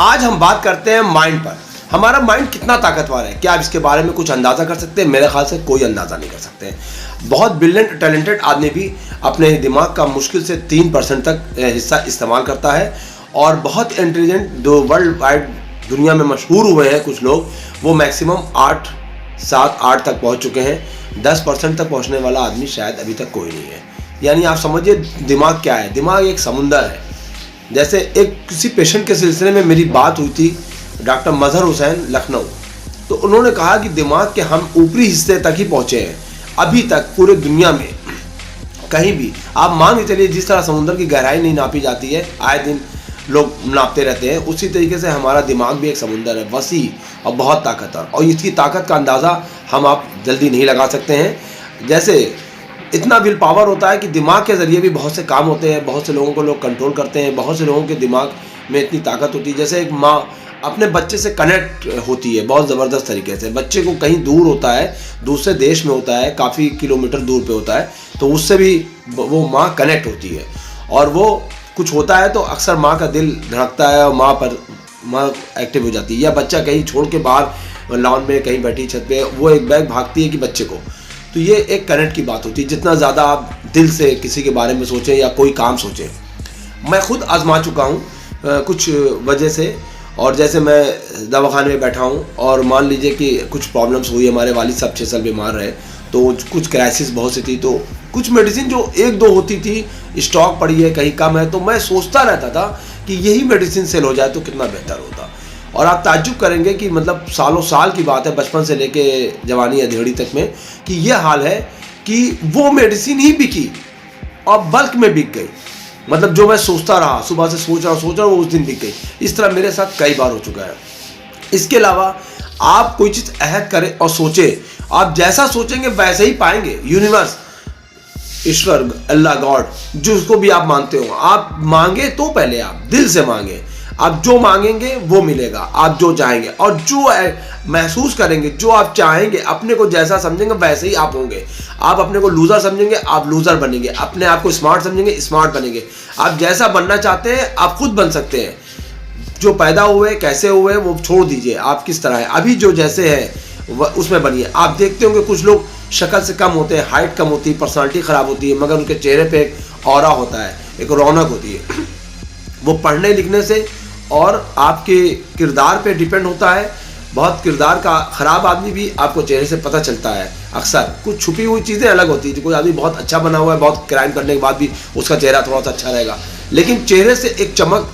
आज हम बात करते हैं माइंड पर। हमारा माइंड कितना ताकतवर है, क्या आप इसके बारे में कुछ अंदाज़ा कर सकते हैं? मेरे ख्याल से कोई अंदाज़ा नहीं कर सकते। बहुत ब्रिलियंट टैलेंटेड आदमी भी अपने दिमाग का मुश्किल से 3% तक हिस्सा इस्तेमाल करता है, और बहुत इंटेलिजेंट जो वर्ल्ड वाइड दुनिया में मशहूर हुए हैं कुछ लोग, वो मैक्सिमम 7-8 तक पहुंच चुके हैं। 10% तक पहुंचने वाला आदमी शायद अभी तक कोई नहीं है। यानी आप समझिए दिमाग क्या है। दिमाग एक समुंदर है। जैसे एक किसी पेशेंट के सिलसिले में मेरी बात हुई थी डॉक्टर मजहर हुसैन लखनऊ, तो उन्होंने कहा कि दिमाग के हम ऊपरी हिस्से तक ही पहुँचे हैं। अभी तक पूरे दुनिया में कहीं भी आप मान के चलिए, जिस तरह समुद्र की गहराई नहीं नापी जाती है, आए दिन लोग नापते रहते हैं, उसी तरीके से हमारा दिमाग भी एक समुंदर है, वसी और बहुत ताकतवर। और इसकी ताकत का अंदाज़ा आप जल्दी नहीं लगा सकते हैं। जैसे इतना विल पावर होता है कि दिमाग के ज़रिए भी बहुत से काम होते हैं, बहुत से लोगों को लोग कंट्रोल करते हैं, बहुत से लोगों के दिमाग में इतनी ताकत होती है। जैसे एक माँ अपने बच्चे से कनेक्ट होती है बहुत ज़बरदस्त तरीके से। बच्चे को कहीं दूर होता है, दूसरे देश में होता है, काफ़ी किलोमीटर दूर पे होता है, तो उससे भी वो माँ कनेक्ट होती है। और वो कुछ होता है तो अक्सर माँ का दिल धड़कता है और माँ एक्टिव हो जाती है। या बच्चा कहीं छोड़ के बाहर लॉन में कहीं बैठी छत पे, वो एक बैग भागती है कि बच्चे को, तो ये एक कनेक्ट की बात होती है। जितना ज़्यादा आप दिल से किसी के बारे में सोचें या कोई काम सोचें, मैं खुद आजमा चुका हूँ कुछ वजह से। और जैसे मैं दवाखाने में बैठा हूँ और मान लीजिए कि कुछ प्रॉब्लम्स हुई, हमारे वालिद साहब 6 साल बीमार रहे, तो कुछ क्राइसिस बहुत सी थी, तो कुछ मेडिसिन जो 1-2 होती थी स्टॉक पड़ी है, कहीं कम है, तो मैं सोचता रहता था कि यही मेडिसिन सेल हो जाए तो कितना बेहतर होता। और आप ताज्जुब करेंगे कि मतलब सालों साल की बात है, बचपन से लेके जवानी अधेड़ी तक में, कि यह हाल है कि वो मेडिसिन ही बिकी और बल्क में बिक गई। मतलब जो मैं सोचता रहा, सुबह से सोच रहा वो उस दिन बिक गई। इस तरह मेरे साथ कई बार हो चुका है। इसके अलावा आप कोई चीज़ अहद करें और सोचें, आप जैसा सोचेंगे वैसे ही पाएंगे। यूनिवर्स, ईश्वर, अल्लाह, गॉड, जिसको भी आप मानते हो, आप मांगे तो पहले आप दिल से मांगे। आप जो मांगेंगे वो मिलेगा, आप जो चाहेंगे और जो महसूस करेंगे, जो आप चाहेंगे, अपने को जैसा समझेंगे वैसे ही आप होंगे। आप अपने को लूज़र समझेंगे, आप लूज़र बनेंगे। अपने आप को स्मार्ट समझेंगे, स्मार्ट बनेंगे। आप जैसा बनना चाहते हैं आप खुद बन सकते हैं। जो पैदा हुए, कैसे हुए, वो छोड़ दीजिए, आप किस तरह है अभी जो जैसे है उसमें बनिए। आप देखते होंगे कुछ लोग शक्ल से कम होते हैं, हाइट कम होती है, पर्सनालिटी ख़राब होती है, मगर उनके चेहरे पे एक ऑरा होता है, एक रौनक होती है। वो पढ़ने लिखने से और आपके किरदार पे डिपेंड होता है। बहुत किरदार का ख़राब आदमी भी आपको चेहरे से पता चलता है। अक्सर कुछ छुपी हुई चीज़ें अलग होती है। जो कोई आदमी बहुत अच्छा बना हुआ है, बहुत क्राइम करने के बाद भी उसका चेहरा थोड़ा सा अच्छा रहेगा, लेकिन चेहरे से एक चमक,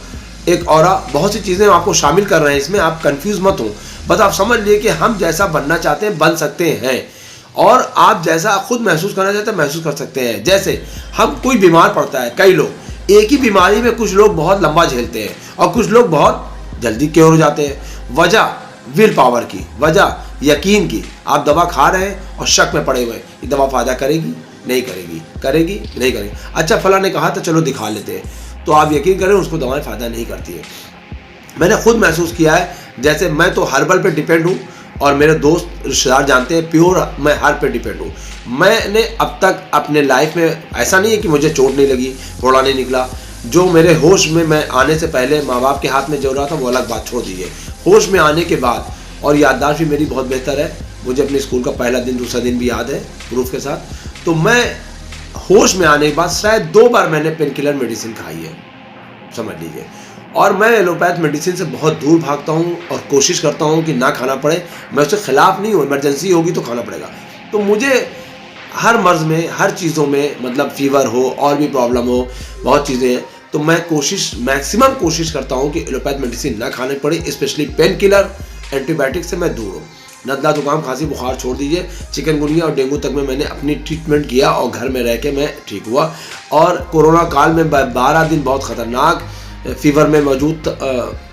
एक ऑरा, बहुत सी चीज़ें आपको शामिल कर रहे हैं इसमें। आप कंफ्यूज मत हो, बस आप समझ लिए कि हम जैसा बनना चाहते हैं बन सकते हैं, और आप जैसा खुद महसूस करना चाहते हैं महसूस कर सकते हैं। जैसे हम कोई बीमार पड़ता है, कई लोग एक ही बीमारी में, कुछ लोग बहुत लंबा झेलते हैं और कुछ लोग बहुत जल्दी क्योर हो जाते हैं। वजह विल पावर की, वजह यकीन की। आप दवा खा रहे हैं और शक में पड़े हुए हैं, ये दवा फ़ायदा करेगी नहीं करेगी, करेगी नहीं करेगी, अच्छा फला ने कहा था चलो दिखा लेते हैं, तो आप यकीन करें उसको दवाएं फ़ायदा नहीं करती है। मैंने खुद महसूस किया है। जैसे मैं तो हर्बल पे डिपेंड हूँ और मेरे दोस्त रिश्तेदार जानते हैं प्योर मैं हर्ब पे डिपेंड हूँ। मैंने अब तक अपने लाइफ में ऐसा नहीं है कि मुझे चोट नहीं लगी, फोड़ा नहीं निकला। जो मेरे होश में मैं आने से पहले माँ बाप के हाथ में जो रहा था वो अलग बात, छोड़ दीजिए। होश में आने के बाद, और याददाश्त भी मेरी बहुत बेहतर है, मुझे अपने स्कूल का पहला दिन दूसरा दिन भी याद है प्रूफ के साथ। तो मैं होश में आने के बाद शायद 2 बार मैंने पेन किलर मेडिसिन खाई है, समझ लीजिए। और मैं एलोपैथ मेडिसिन से बहुत दूर भागता हूँ और कोशिश करता हूँ कि ना खाना पड़े। मैं उसके ख़िलाफ़ नहीं हूँ, इमरजेंसी होगी तो खाना पड़ेगा। तो मुझे हर मर्ज़ में, हर चीज़ों में, मतलब फीवर हो और भी प्रॉब्लम हो, बहुत चीज़ें हैं, तो मैं मैक्सिमम कोशिश करता हूँ कि एलोपैथ मेडिसिन ना खाने पड़े, स्पेशली पेन किलर, एंटीबायोटिक से मैं दूर हूँ। नज़ला, जुकाम, खांसी, बुखार छोड़ दीजिए, चिकनगुनिया और डेंगू तक में मैंने अपनी ट्रीटमेंट किया और घर में रह के मैं ठीक हुआ। और कोरोना काल में 12 दिन बहुत ख़तरनाक फीवर में मौजूद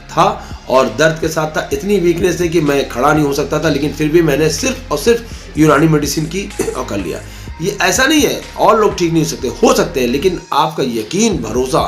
था और दर्द के साथ था। इतनी वीकनेस थी कि मैं खड़ा नहीं हो सकता था, लेकिन फिर भी मैंने सिर्फ और सिर्फ यूनानी मेडिसिन की और कर लिया। ये ऐसा नहीं है और लोग ठीक नहीं हो सकते हैं, लेकिन आपका यकीन, भरोसा।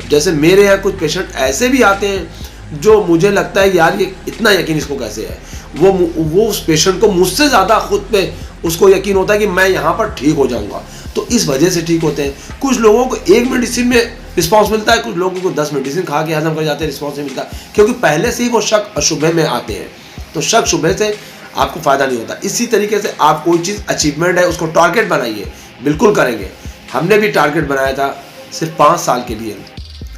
जैसे मेरे यहाँ कुछ पेशेंट ऐसे भी आते हैं जो मुझे लगता है यार ये इतना यकीन इसको कैसे है। वो उस पेशेंट को मुझसे ज़्यादा खुद पे उसको यकीन होता है कि मैं यहाँ पर ठीक हो जाऊँगा, तो इस वजह से ठीक होते हैं। कुछ लोगों को एक मेडिसिन में रिस्पॉन्स मिलता है, कुछ लोगों को 10 मेडिसिन खा के हजम कर जाते हैं, रिस्पॉन्स नहीं मिलता, क्योंकि पहले से ही वो शक और शुबहे में आते हैं। तो शक शुबहे से आपको फ़ायदा नहीं होता। इसी तरीके से आप कोई चीज़ अचीवमेंट है उसको टारगेट बनाइए, बिल्कुल करेंगे। हमने भी टारगेट बनाया था सिर्फ 5 साल के लिए,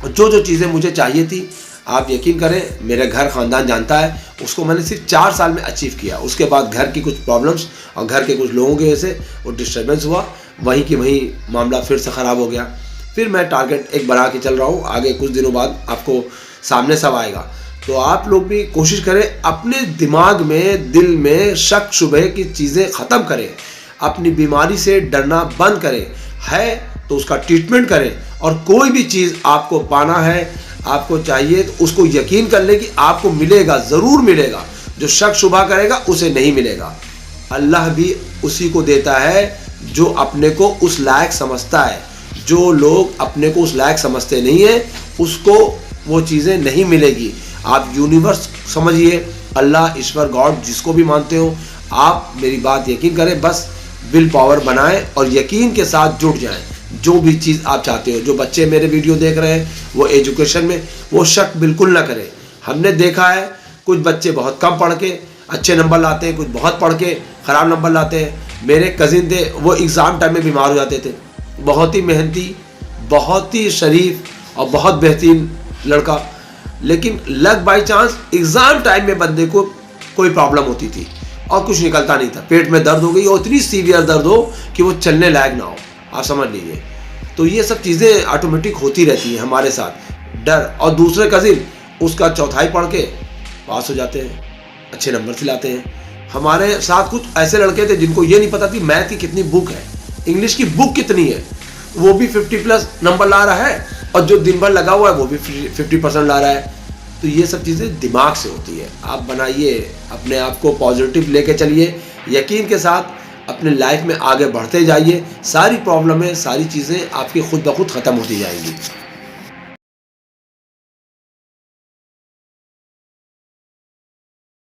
और जो जो चीज़ें मुझे चाहिए थी, आप यकीन करें मेरे घर ख़ानदान जानता है, उसको मैंने सिर्फ 4 साल में अचीव किया। उसके बाद घर की कुछ प्रॉब्लम्स और घर के कुछ लोगों की वजह से वो डिस्टर्बेंस हुआ, वहीं की वहीं मामला फिर से ख़राब हो गया। फिर मैं टारगेट एक बना के चल रहा हूँ, आगे कुछ दिनों बाद आपको सामने सब आएगा। तो आप लोग भी कोशिश करें, अपने दिमाग में, दिल में शक शुबहे की चीज़ें ख़त्म करें, अपनी बीमारी से डरना बंद करें, है तो उसका ट्रीटमेंट करें। और कोई भी चीज़ आपको पाना है, आपको चाहिए, तो उसको यकीन कर ले कि आपको मिलेगा, ज़रूर मिलेगा। जो शक शुबा करेगा उसे नहीं मिलेगा। अल्लाह भी उसी को देता है जो अपने को उस लायक समझता है। जो लोग अपने को उस लायक समझते नहीं है, उसको वो चीज़ें नहीं मिलेगी। आप यूनिवर्स समझिए, अल्लाह, ईश्वर, गॉड, जिसको भी मानते हो, आप मेरी बात यकीन करें, बस विल पावर बनाएं और यकीन के साथ जुट जाएं। जो भी चीज़ आप चाहते हो, जो बच्चे मेरे वीडियो देख रहे हैं वो एजुकेशन में वो शक बिल्कुल ना करें। हमने देखा है कुछ बच्चे बहुत कम पढ़ के अच्छे नंबर लाते हैं, कुछ बहुत पढ़ के ख़राब नंबर लाते हैं। मेरे कज़िन थे, वो एग्ज़ाम टाइम में बीमार हो जाते थे। बहुत ही मेहनती, बहुत ही शरीफ और बहुत बेहतरीन लड़का, लेकिन luck by chance exam time में बंदे को कोई प्रॉब्लम होती थी और कुछ निकलता नहीं था। पेट में दर्द हो गई और इतनी सीवियर दर्द हो कि वो चलने लायक ना हो, आप समझ लीजिए। तो ये सब चीज़ें ऑटोमेटिक होती रहती है हमारे साथ, डर। और दूसरे कज़िन उसका चौथाई पढ़ के पास हो जाते हैं, अच्छे नंबर से लाते हैं। हमारे साथ कुछ ऐसे लड़के थे जिनको ये नहीं पता थी मैथ की कितनी बुक है, इंग्लिश की बुक कितनी है, वो भी 50+ नंबर ला रहा है, और जो दिन भर लगा हुआ है वो भी 50% ला रहा है। तो ये सब चीज़ें दिमाग से होती है। आप बनाइए, अपने आप को पॉजिटिव लेके चलिए, यकीन के साथ अपने लाइफ में आगे बढ़ते जाइए। सारी प्रॉब्लमें, सारी चीज़ें आपकी खुद ब खुद ख़त्म होती जाएंगी।